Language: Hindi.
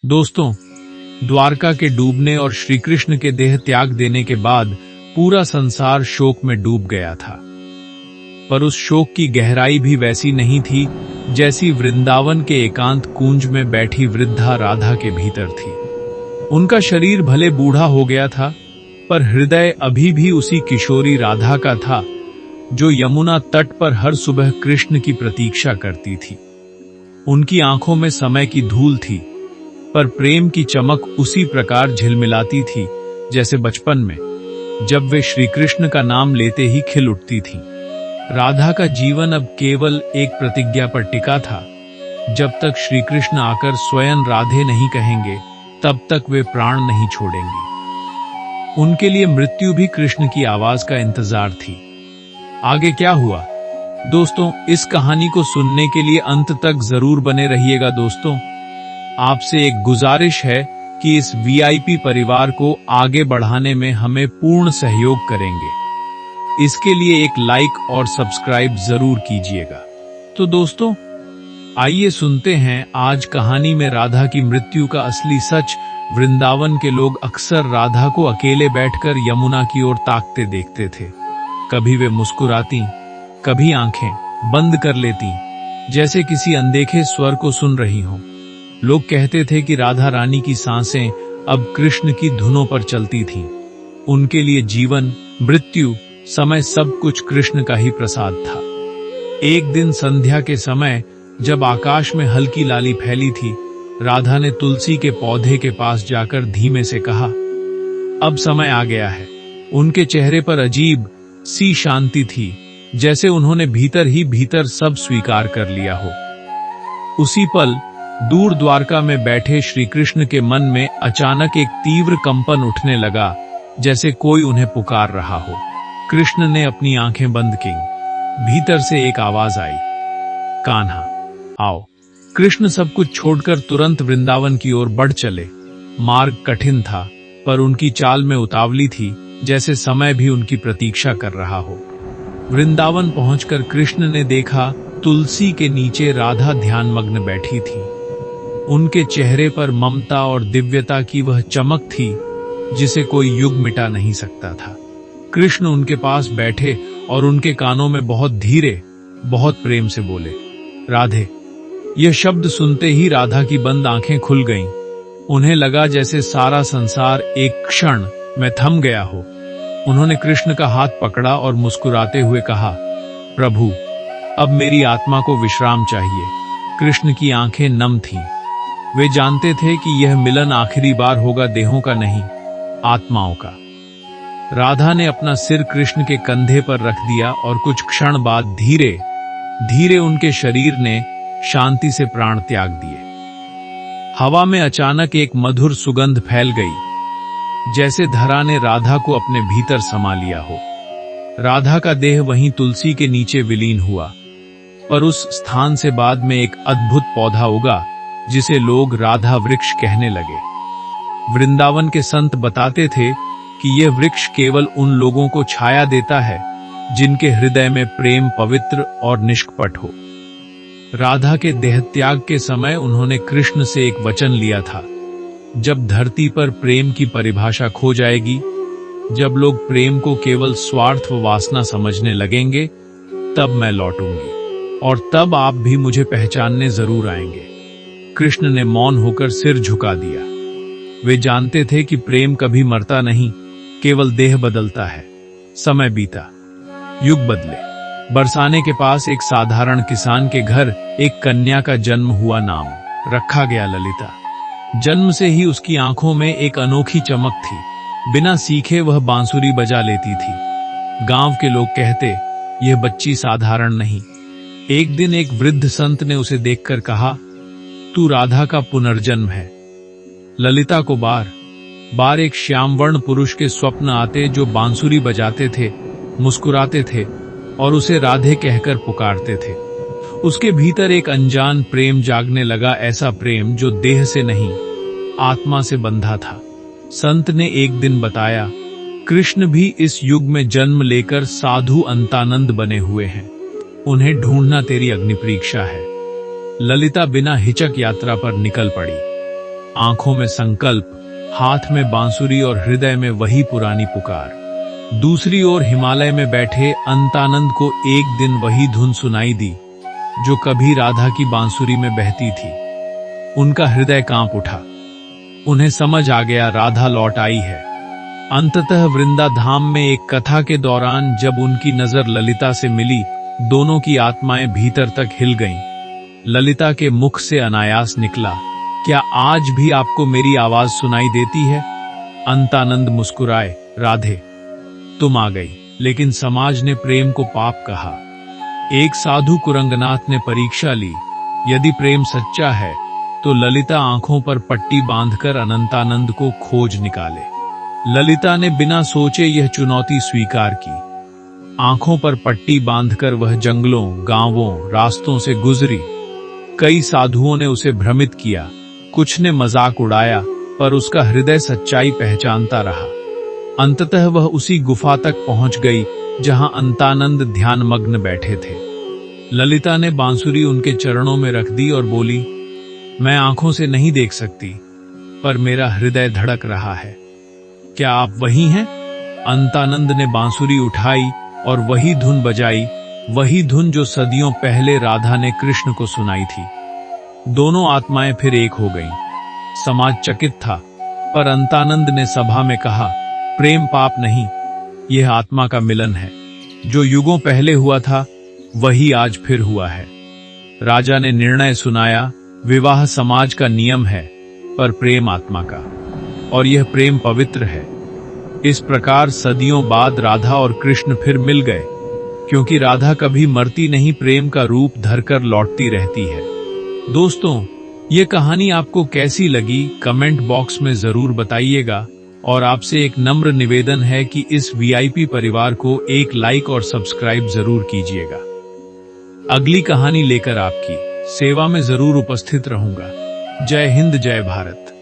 दोस्तों, द्वारका के डूबने और श्री कृष्ण के देह त्याग देने के बाद पूरा संसार शोक में डूब गया था। पर उस शोक की गहराई भी वैसी नहीं थी जैसी वृंदावन के एकांत कुंज में बैठी वृद्धा राधा के भीतर थी। उनका शरीर भले बूढ़ा हो गया था, पर हृदय अभी भी उसी किशोरी राधा का था जो यमुना तट पर हर सुबह कृष्ण की प्रतीक्षा करती थी। उनकी आंखों में समय की धूल थी, पर प्रेम की चमक उसी प्रकार झिलमिलाती थी जैसे बचपन में जब वे श्री कृष्ण का नाम लेते ही खिल उठती थीं। राधा का जीवन अब केवल एक प्रतिज्ञा पर टिका था। जब तक श्री कृष्ण आकर स्वयं राधे नहीं कहेंगे, तब तक वे प्राण नहीं छोड़ेंगे। उनके लिए मृत्यु भी कृष्ण की आवाज का इंतजार थी। आगे क्या हुआ? दोस्तों, इस कहानी को सुनने के लिए अंत तक जरूर बने रहिएगा। दोस्तों, आपसे एक गुजारिश है कि इस वीआईपी परिवार को आगे बढ़ाने में हमें पूर्ण सहयोग करेंगे। इसके लिए एक लाइक और सब्सक्राइब जरूर कीजिएगा। तो दोस्तों, आइए सुनते हैं आज कहानी में राधा की मृत्यु का असली सच। वृंदावन के लोग अक्सर राधा को अकेले बैठकर यमुना की ओर ताकते देखते थे। कभी वे मुस्कुराती, कभी आंखें बंद कर लेती, जैसे किसी अनदेखे स्वर को सुन रही हों। लोग कहते थे कि राधा रानी की सांसें अब कृष्ण की धुनों पर चलती थीं। उनके लिए जीवन, मृत्यु, समय सब कुछ कृष्ण का ही प्रसाद था। एक दिन संध्या के समय जब आकाश में हल्की लाली फैली थी, राधा ने तुलसी के पौधे के पास जाकर धीमे से कहा, अब समय आ गया है। उनके चेहरे पर अजीब सी शांति थी, जैसे उन्होंने भीतर ही भीतर सब स्वीकार कर लिया हो। उसी पल दूर द्वारका में बैठे श्री कृष्ण के मन में अचानक एक तीव्र कंपन उठने लगा, जैसे कोई उन्हें पुकार रहा हो। कृष्ण ने अपनी आंखें बंद की। भीतर से एक आवाज आई, कान्हा, आओ। कृष्ण सब कुछ छोड़कर तुरंत वृंदावन की ओर बढ़ चले। मार्ग कठिन था, पर उनकी चाल में उतावली थी, जैसे समय भी उनकी प्रतीक्षा कर रहा हो। वृंदावन पहुंचकर कृष्ण ने देखा, तुलसी के नीचे राधा ध्यानमग्न बैठी थी। उनके चेहरे पर ममता और दिव्यता की वह चमक थी जिसे कोई युग मिटा नहीं सकता था। कृष्ण उनके पास बैठे और उनके कानों में बहुत धीरे, बहुत प्रेम से बोले, राधे। यह शब्द सुनते ही राधा की बंद आंखें खुल गईं। उन्हें लगा जैसे सारा संसार एक क्षण में थम गया हो। उन्होंने कृष्ण का हाथ पकड़ा और मुस्कुराते हुए कहा, प्रभु, अब मेरी आत्मा को विश्राम चाहिए। कृष्ण की आंखें नम थीं। वे जानते थे कि यह मिलन आखिरी बार होगा, देहों का नहीं, आत्माओं का। राधा ने अपना सिर कृष्ण के कंधे पर रख दिया और कुछ क्षण बाद धीरे धीरे उनके शरीर ने शांति से प्राण त्याग दिए। हवा में अचानक एक मधुर सुगंध फैल गई, जैसे धरा ने राधा को अपने भीतर समा लिया हो। राधा का देह वहीं तुलसी के नीचे विलीन हुआ, पर उस स्थान से बाद में एक अद्भुत पौधा उगा जिसे लोग राधा वृक्ष कहने लगे। वृंदावन के संत बताते थे कि यह वृक्ष केवल उन लोगों को छाया देता है जिनके हृदय में प्रेम पवित्र और निष्कपट हो। राधा के देह त्याग के समय उन्होंने कृष्ण से एक वचन लिया था, जब धरती पर प्रेम की परिभाषा खो जाएगी, जब लोग प्रेम को केवल स्वार्थ व वासना समझने लगेंगे, तब मैं लौटूंगी और तब आप भी मुझे पहचानने जरूर आएंगे। कृष्ण ने मौन होकर सिर झुका दिया। वे जानते थे कि प्रेम कभी मरता नहीं, केवल देह बदलता है। समय बीता, युग बदले। बरसाने के पास एक साधारण किसान के घर एक कन्या का जन्म हुआ। नाम रखा गया ललिता। जन्म से ही उसकी आंखों में एक अनोखी चमक थी। बिना सीखे वह बांसुरी बजा लेती थी। गांव के लोग कहते, यह बच्ची साधारण नहीं। एक दिन एक वृद्ध संत ने उसे देखकर कहा, तू राधा का पुनर्जन्म है। ललिता को बार बार एक श्यामवर्ण पुरुष के स्वप्न आते जो बांसुरी बजाते थे, मुस्कुराते थे और उसे राधे कहकर पुकारते थे। उसके भीतर एक अनजान प्रेम जागने लगा, ऐसा प्रेम जो देह से नहीं, आत्मा से बंधा था। संत ने एक दिन बताया, कृष्ण भी इस युग में जन्म लेकर साधु अंतानंद बने हुए हैं। उन्हें ढूंढना तेरी अग्नि परीक्षा है। ललिता बिना हिचक यात्रा पर निकल पड़ी। आंखों में संकल्प, हाथ में बांसुरी और हृदय में वही पुरानी पुकार। दूसरी ओर हिमालय में बैठे अंतानंद को एक दिन वही धुन सुनाई दी जो कभी राधा की बांसुरी में बहती थी। उनका हृदय कांप उठा। उन्हें समझ आ गया राधा लौट आई है। अंततः वृंदा धाम में एक कथा के दौरान जब उनकी नजर ललिता से मिली, दोनों की आत्माएं भीतर तक हिल गईं। ललिता के मुख से अनायास निकला, क्या आज भी आपको मेरी आवाज सुनाई देती है? अंतानंद मुस्कुराए, राधे तुम आ गई, लेकिन समाज ने प्रेम को पाप कहा। एक साधु कुरंगनाथ ने परीक्षा ली, यदि प्रेम सच्चा है तो ललिता आंखों पर पट्टी बांधकर अनंतानंद को खोज निकाले। ललिता ने बिना सोचे यह चुनौती स्वीकार की। आंखों पर पट्टी बांधकर वह जंगलों, गांवों, रास्तों से गुजरी। कई साधुओं ने उसे भ्रमित किया, कुछ ने मजाक उड़ाया, पर उसका हृदय सच्चाई पहचानता रहा। अंततः वह उसी गुफा तक पहुंच गई जहां अंतानंद ध्यानमग्न बैठे थे। ललिता ने बांसुरी उनके चरणों में रख दी और बोली, मैं आंखों से नहीं देख सकती, पर मेरा हृदय धड़क रहा है। क्या आप वही हैं? अंतानंद ने बांसुरी उठाई और वही धुन बजाई, वही धुन जो सदियों पहले राधा ने कृष्ण को सुनाई थी। दोनों आत्माएं फिर एक हो गईं। समाज चकित था, पर अंतानंद ने सभा में कहा, प्रेम पाप नहीं, यह आत्मा का मिलन है। जो युगों पहले हुआ था वही आज फिर हुआ है। राजा ने निर्णय सुनाया, विवाह समाज का नियम है, पर प्रेम आत्मा का, और यह प्रेम पवित्र है। इस प्रकार सदियों बाद राधा और कृष्ण फिर मिल गए, क्योंकि राधा कभी मरती नहीं, प्रेम का रूप धरकर लौटती रहती है। दोस्तों, ये कहानी आपको कैसी लगी कमेंट बॉक्स में जरूर बताइएगा, और आपसे एक नम्र निवेदन है कि इस वीआईपी परिवार को एक लाइक और सब्सक्राइब जरूर कीजिएगा। अगली कहानी लेकर आपकी सेवा में जरूर उपस्थित रहूंगा। जय हिंद, जय भारत।